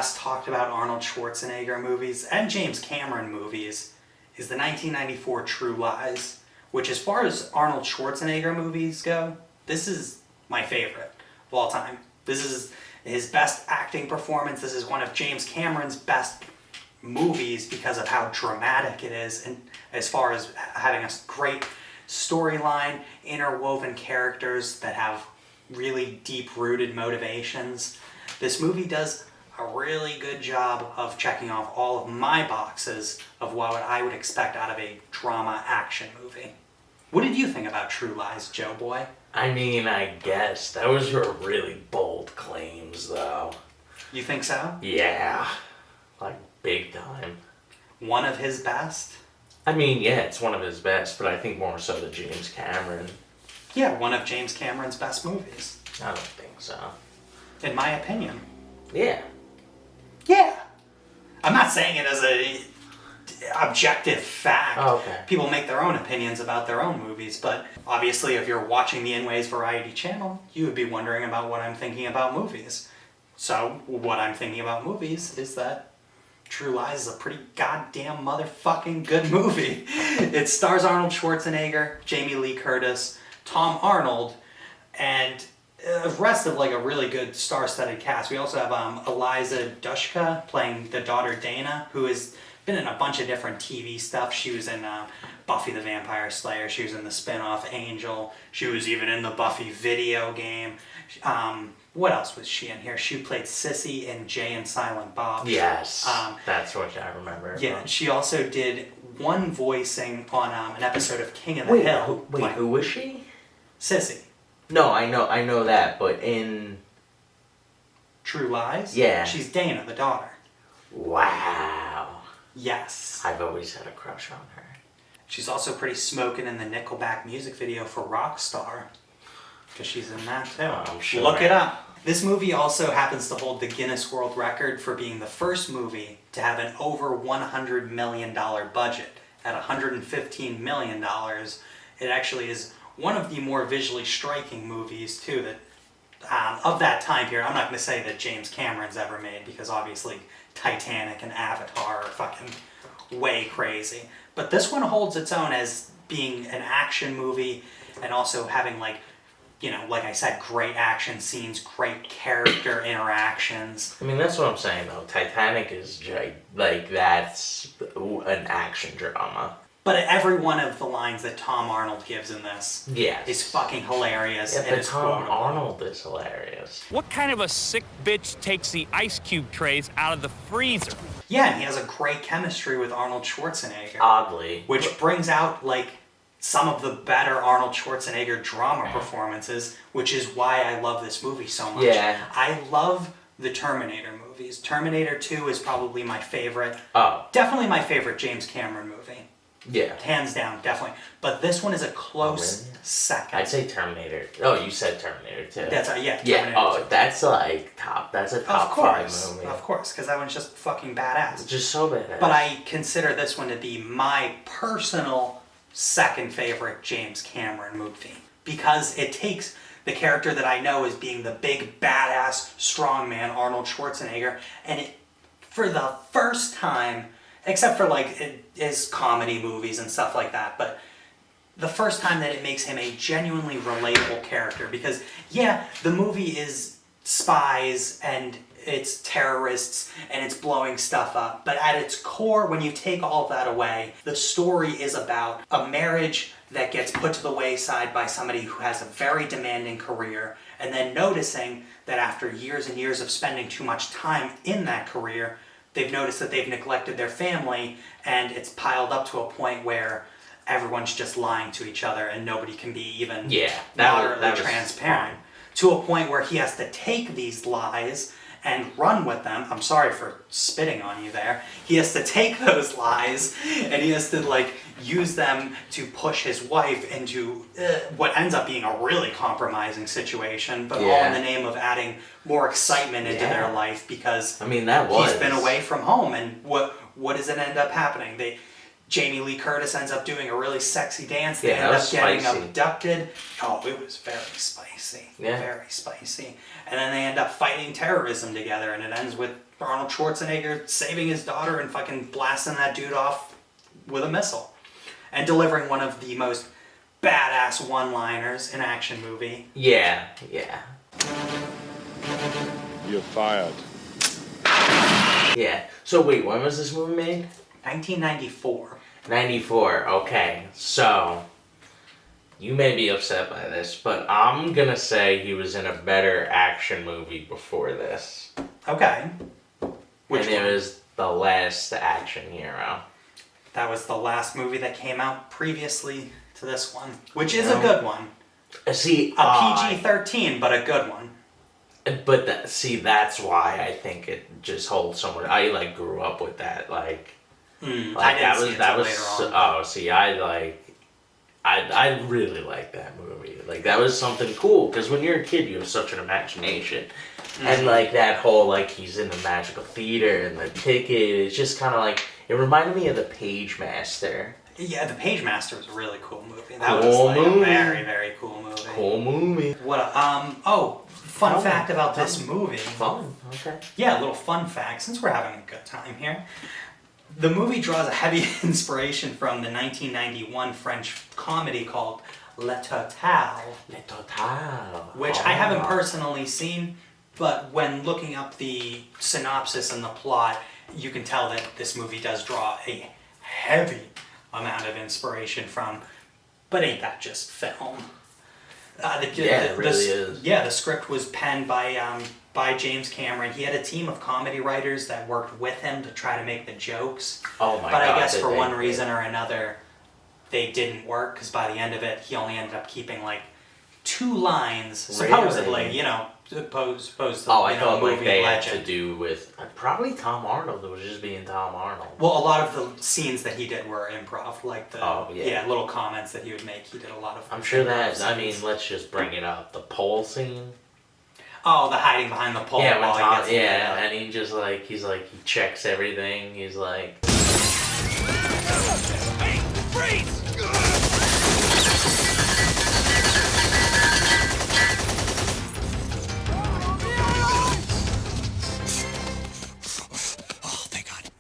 best talked about Arnold Schwarzenegger movies and James Cameron movies is the 1994 True Lies, which as far as Arnold Schwarzenegger movies go, this is my favorite of all time. This is his best acting performance. This is one of James Cameron's best movies because of how dramatic it is, and as far as having a great storyline, interwoven characters that have really deep-rooted motivations. This movie does a really good job of checking off all of my boxes of what I would expect out of a drama action movie. What did you think about True Lies, Joe Boy? I mean, I guess those were really bold claims, though. You think so? Yeah, like big time. One of his best? I mean, yeah, it's one of his best, but I think more so the James Cameron. Yeah, one of James Cameron's best movies. I don't think so. In my opinion. Yeah. Yeah. I'm not saying it as a objective fact. Oh, okay. People make their own opinions about their own movies, but obviously if you're watching the Inways Variety Channel, you would be wondering about what I'm thinking about movies. So, what I'm thinking about movies is that True Lies is a pretty goddamn motherfucking good movie. It stars Arnold Schwarzenegger, Jamie Lee Curtis, Tom Arnold, and the rest of like a really good star-studded cast. We also have Eliza Dushku playing the daughter Dana, who has been in a bunch of different TV stuff. She was in Buffy the Vampire Slayer. She was in the spin-off Angel. She was even in the Buffy video game. What else was she in here? She played Sissy in Jay and Silent Bob. Yes, that's what I remember. Yeah, and she also did one voicing on an episode of King of the Hill. Who was she? Sissy. No, I know that, but in True Lies? Yeah. She's Dana, the daughter. Wow. Yes. I've always had a crush on her. She's also pretty smoking in the Nickelback music video for Rockstar, because she's in that too. I'm sure. Look it up. This movie also happens to hold the Guinness World Record for being the first movie to have an over $100 million budget. At $115 million, it actually is one of the more visually striking movies too that of that time period. I'm not going to say that James Cameron's ever made, because obviously Titanic and Avatar are fucking way crazy. But this one holds its own as being an action movie and also having like I said, great action scenes, great character interactions. I mean, that's what I'm saying though. Titanic is that's an action drama. But every one of the lines that Tom Arnold gives in this is fucking hilarious. Yeah, and but it's Tom quotable. Arnold is hilarious. What kind of a sick bitch takes the ice cube trays out of the freezer? Yeah, and he has a great chemistry with Arnold Schwarzenegger. Oddly. Which brings out, like, some of the better Arnold Schwarzenegger drama performances, which is why I love this movie so much. Yeah. I love the Terminator movies. Terminator 2 is probably my favorite. Oh. Definitely my favorite James Cameron movie. Yeah. Hands down, definitely. But this one is a close second. I'd say Terminator. Oh, you said Terminator too. That's Yeah. Terminator 2. That's like top. That's a top 5 movie. Of course, because that one's just fucking badass. It's just so badass. But I consider this one to be my personal second favorite James Cameron movie, because it takes the character that I know as being the big badass strongman Arnold Schwarzenegger, and it, for the first time, except for like his comedy movies and stuff like that, but the first time that it makes him a genuinely relatable character, because yeah, the movie is spies and it's terrorists and it's blowing stuff up, but at its core, when you take all of that away, the story is about a marriage that gets put to the wayside by somebody who has a very demanding career, and then noticing that after years and years of spending too much time in that career, they've noticed that they've neglected their family, and it's piled up to a point where everyone's just lying to each other and nobody can be even moderately transparent. To a point where he has to take these lies and run with them. I'm sorry for spitting on you there. He has to take those lies and he has to like use them to push his wife into what ends up being a really compromising situation, but all in the name of adding more excitement into their life, because I mean, that was he's been away from home, and what does it end up happening? Jamie Lee Curtis ends up doing a really sexy dance. They Yeah, end that up was getting spicy. abducted. Oh, it was very spicy. Yeah. Very spicy. And then they end up fighting terrorism together, and it ends with Arnold Schwarzenegger saving his daughter and fucking blasting that dude off with a missile. And delivering one of the most badass one-liners in an action movie. Yeah. You're fired. Yeah. So wait, when was this movie made? 1994. 94. Okay. So you may be upset by this, but I'm gonna say he was in a better action movie before this. Okay. Which and one? it was The Last Action Hero. That was the last movie that came out previously to this one, which is a good one. See, A PG-13, but a good one. But that's why I think it just holds so much. I like grew up with that, like I didn't that see was it that till was. later on. Oh, see, I really like that movie. Like that was something cool because when you're a kid, you have such an imagination, and like that whole like he's in the magical theater and the ticket. It's just kind of like it reminded me of the Page Master. Yeah, The Page Master was a really cool movie. That Cool was like movie. a very, very cool movie. Cool movie. What fun fact about this movie. Fun. Okay. Yeah, a little fun fact, since we're having a good time here. The movie draws a heavy inspiration from the 1991 French comedy called Le Total, Le Total. which I haven't personally seen, but when looking up the synopsis and the plot, you can tell that this movie does draw a heavy amount of inspiration from, but ain't that just film? It really is. Yeah, the script was penned by James Cameron. He had a team of comedy writers that worked with him to try to make the jokes. Oh my But god. I guess for one did. reason or another, they didn't work, because by the end of it, he only ended up keeping like 2 lines, supposedly, Really? you know, supposed to, Oh, I you know, thought like movie they legend. had to do with probably Tom Arnold. It was just being Tom Arnold. Well, a lot of the scenes that he did were improv, like the yeah. little comments that he would make. He did a lot of. I'm sure improv that. I scenes. mean, let's just bring it up. The pole scene. Oh, the hiding behind the pole. Yeah, when while Tom, he gets yeah, the, and he just like he checks everything. He's like, Hey, freeze!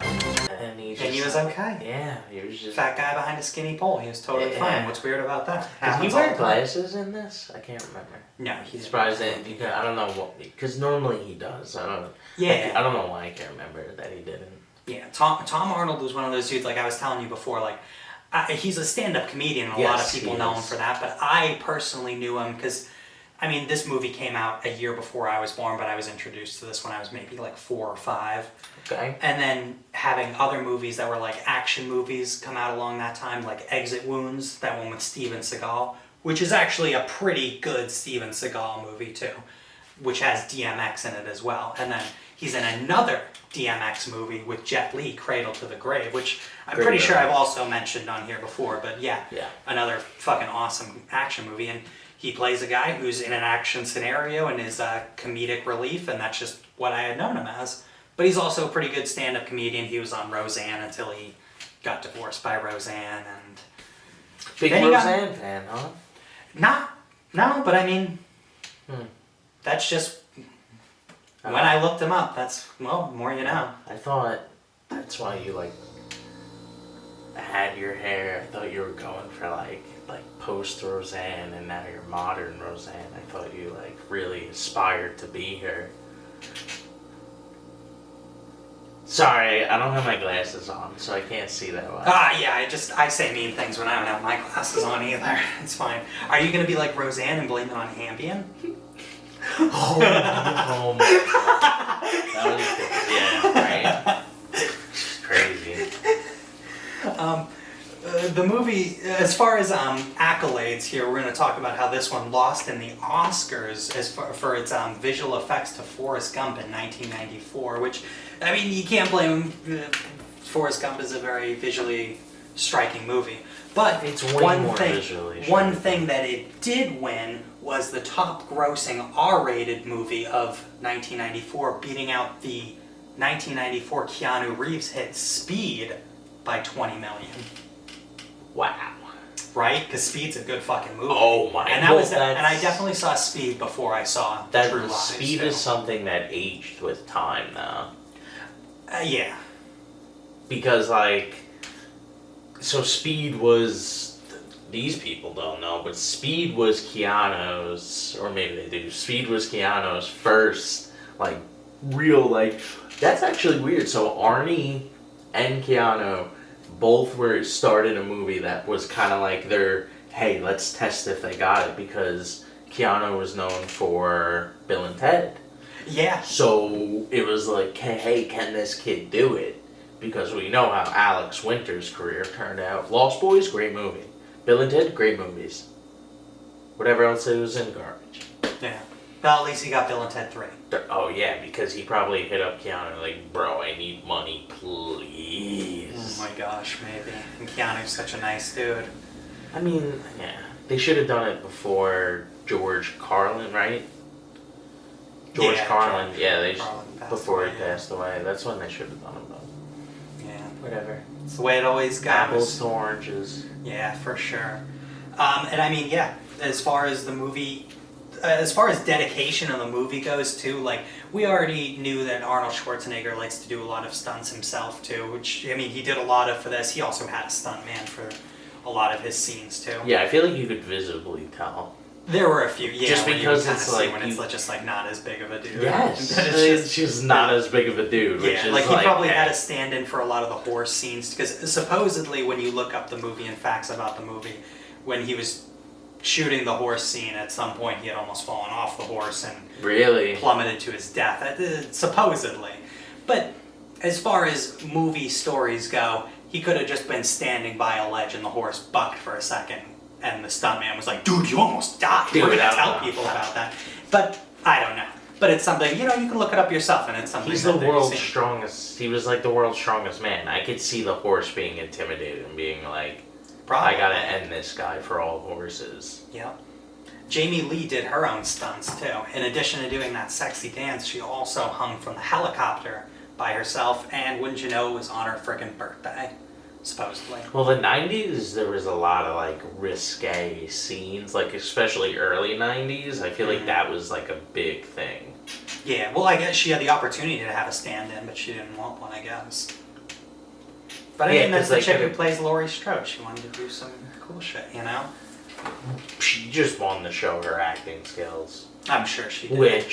and he And he was okay. Yeah, he was just. Fat guy behind a skinny pole. He was totally Yeah. fine. What's weird about that? Did he Happens all wear the time. glasses in this? I can't remember. No, he's Surprised that I don't know what because normally he does. Yeah. I don't know why I can't remember that he didn't. Yeah, Tom Arnold was one of those dudes, like I was telling you before, like, he's a stand-up comedian, and a lot of Yes, people he know him is. for that, but I personally knew him because, I mean, this movie came out a year before I was born, but I was introduced to this when I was maybe like 4 or 5. Okay. And then having other movies that were like action movies come out along that time, like Exit Wounds, that one with Steven Seagal, which is actually a pretty good Steven Seagal movie too, which has DMX in it as well. And then he's in another DMX movie with Jet Li, Cradle to the Grave, which I'm Great pretty sure movie. I've also mentioned on here before, but yeah, another fucking awesome action movie. And he plays a guy who's in an action scenario and is comedic relief, and that's just what I had known him as. But he's also a pretty good stand-up comedian. He was on Roseanne until he got divorced by Roseanne, and Big Then he got- Roseanne fan, huh? no, but I mean, that's just when I looked him up. That's more you know. I thought that's why you had your hair. I thought you were going for like post Roseanne, and now you're modern Roseanne. I thought you really aspired to be her. Sorry, I don't have my glasses on, so I can't see that well. Yeah, I say mean things when I don't have my glasses on either. It's fine. Are you gonna be like Roseanne and blame it on Ambien? Oh my god. That was good. Yeah, right? Crazy. The movie, as far as accolades here, we're going to talk about how this one lost in the Oscars for its visual effects to Forrest Gump in 1994, which, I mean, you can't blame him. Forrest Gump is a very visually striking movie. But It's way more visually one striking. thing that it did win was the top grossing R-rated movie of 1994, beating out the 1994 Keanu Reeves hit Speed by 20 million. Wow. Right? Because Speed's a good fucking movie. Oh my and god. And I definitely saw Speed before I saw that True Lies. Speed too. is something that aged with time, though. Yeah. Because, like, so Speed was, these people don't know, but Speed was Keanu's, or maybe they do, Speed was Keanu's first, like, real, like, that's actually weird. So Arnie and Keanu both started a movie that was kind of like their, hey, let's test if they got it, because Keanu was known for Bill and Ted. Yeah. So it was like, hey, can this kid do it? Because we know how Alex Winter's career turned out. Lost Boys, great movie. Bill and Ted, great movies. Whatever else it was in, garbage. Yeah. Well, at least he got Bill and Ted 3. Oh yeah, because he probably hit up Keanu like, bro, I need money, please. Oh my gosh, maybe. And Keanu's such a nice dude. I mean, yeah, they should have done it before George Carlin, right? George Carlin, before he passed away. That's when they should have done it, though. Yeah. Whatever. It's the way it always goes. Apples to oranges. Yeah, for sure. And I mean, yeah, as far as the movie, as far as dedication of the movie goes, too, like, we already knew that Arnold Schwarzenegger likes to do a lot of stunts himself, too, which, I mean, he did a lot of for this. He also had a stunt man for a lot of his scenes, too. Yeah, I feel like you could visibly tell. There were a few, yeah. Just because it's like when it's just like not as big of a dude. Yes, it's just not as big of a dude. Yeah, which is like he probably hey. had a stand-in for a lot of the horse scenes, because supposedly when you look up the movie and facts about the movie, when he was shooting the horse scene, at some point he had almost fallen off the horse and really plummeted to his death, supposedly. But as far as movie stories go, he could have just been standing by a ledge and the horse bucked for a second. And the stuntman was like, dude, you almost died. Dude, We're going to tell people about that. But I don't know. But it's something, you can look it up yourself, and it's something he's the world's strongest. He was like the world's strongest man. I could see the horse being intimidated and being like, Probably. I gotta end this guy for all horses. Yep. Jamie Lee did her own stunts, too. In addition to doing that sexy dance, she also hung from the helicopter by herself, and wouldn't you know, it was on her frickin' birthday. Supposedly. Well, the 90s, there was a lot of, like, risque scenes, like, especially early 90s. I feel like that was, like, a big thing. Yeah, well, I guess she had the opportunity to have a stand-in, but she didn't want one, I guess. But I mean, that's the chick who plays Laurie Strode. She wanted to do some cool shit, She just wanted to show her acting skills. I'm sure she did.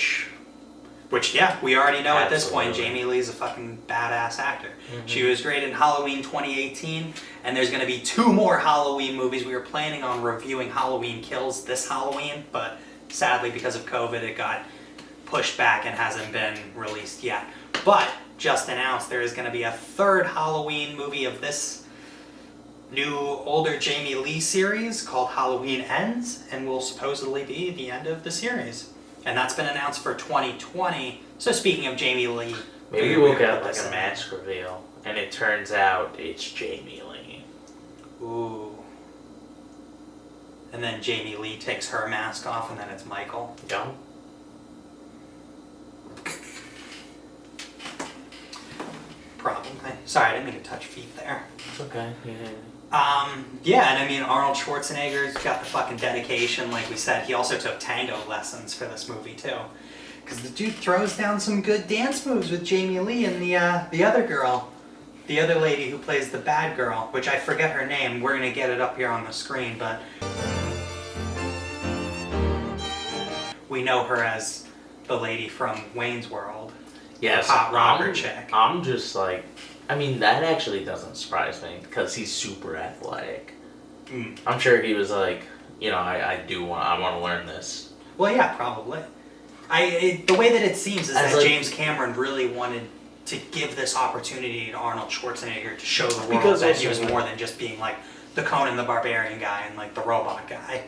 Which, yeah, we already know at this point, Jamie Lee's a fucking badass actor. Mm-hmm. She was great in Halloween 2018, and there's going to be 2 more Halloween movies. We were planning on reviewing Halloween Kills this Halloween, but sadly, because of COVID, it got pushed back and hasn't been released yet. But, just announced, there is going to be a 3rd Halloween movie of this new, older Jamie Lee series called Halloween Ends, and will supposedly be the end of the series. And that's been announced for 2020. So speaking of Jamie Lee... Maybe we'll get like a mask reveal, and it turns out it's Jamie Lee. Ooh. And then Jamie Lee takes her mask off, and then it's Michael. Yeah. Probably. Sorry, I didn't mean to touch feet there. It's okay. Yeah. Yeah, and I mean, Arnold Schwarzenegger's got the fucking dedication, like we said. He also took tango lessons for this movie, too. Because the dude throws down some good dance moves with Jamie Lee and the other girl. The other lady who plays the bad girl, which I forget her name. We're going to get it up here on the screen, but... we know her as the lady from Wayne's World. Yes, the hot rocker chick. I'm just like... I mean, that actually doesn't surprise me, because he's super athletic. Mm. I'm sure he was like, I want to learn this. Well, yeah, probably. The way that it seems is that like, James Cameron really wanted to give this opportunity to Arnold Schwarzenegger to show the world that he was more than just being like the Conan the Barbarian guy and like the robot guy.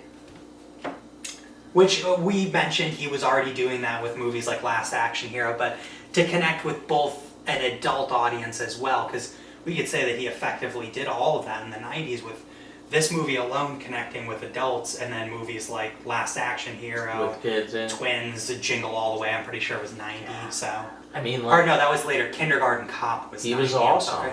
Which we mentioned he was already doing that with movies like Last Action Hero, but to connect with both an adult audience as well, because we could say that he effectively did all of that in the 90s with this movie alone connecting with adults, and then movies like Last Action Hero, with kids in. Twins, Jingle All the Way, I'm pretty sure it was 90, so... I mean, or no, that was later. Kindergarten Cop was 90. He was awesome.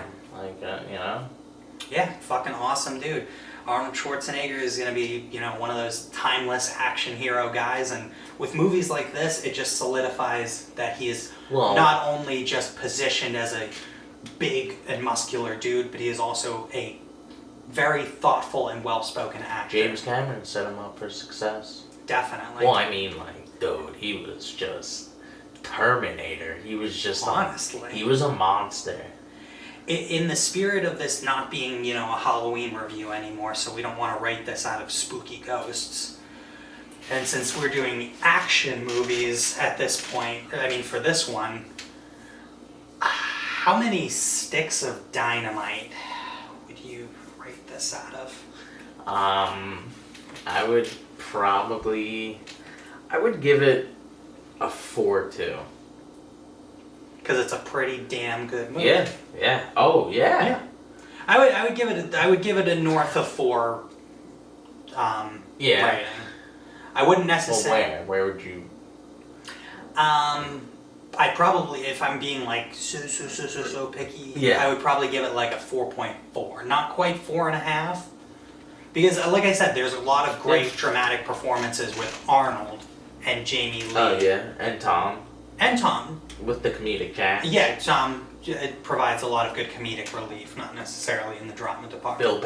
Yeah, fucking awesome dude. Arnold Schwarzenegger is going to be, one of those timeless action hero guys, and with movies like this, it just solidifies that he is not only just positioned as a big and muscular dude, but he is also a very thoughtful and well-spoken actor. James Cameron set him up for success. Definitely. Well, I mean, dude, he was just Terminator. He was just honestly, he was a monster. In the spirit of this not being, a Halloween review anymore, so we don't want to rate this out of spooky ghosts. And since we're doing action movies at this point, for this one, how many sticks of dynamite would you rate this out of? I would give it a 4-2. Because it's a pretty damn good movie. Yeah. Oh, yeah. Yeah. I would give it a north of 4 rating. I wouldn't necessarily. Well, where would you? I probably, if I'm being so picky, I would probably give it like a 4.4. Not quite 4.5. Because, like I said, there's a lot of great dramatic performances with Arnold and Jamie Lee. Oh, yeah. And Tom. With the comedic cast. Yeah, Tom it provides a lot of good comedic relief, not necessarily in the drama department.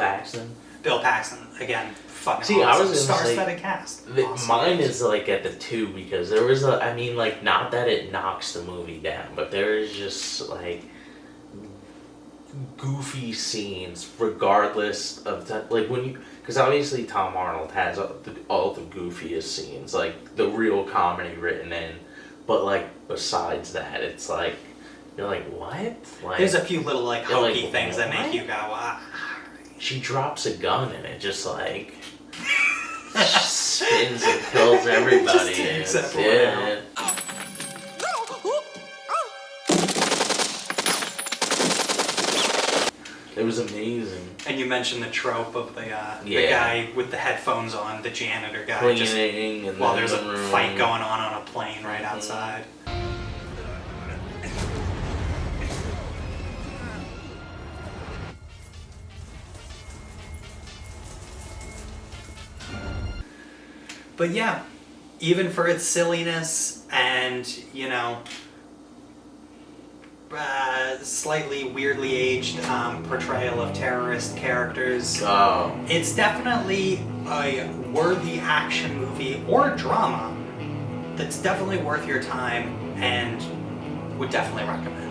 Bill Paxton, again, fucking awesome. I was star-studded cast. Mine is at the 2 because there was not that it knocks the movie down, but there is just goofy scenes regardless of because obviously Tom Arnold has all the goofiest scenes, the real comedy written in. But besides that, it's you're what? There's a few little hokey things that make you go, ah. She drops a gun and it just spins and kills everybody. It was amazing. And you mentioned the trope of the guy with the headphones on, the janitor guy, while there's a fight going on a plane right outside. But yeah, even for its silliness and, slightly weirdly aged portrayal of terrorist characters. It's definitely a worthy action movie or drama that's definitely worth your time and would definitely recommend.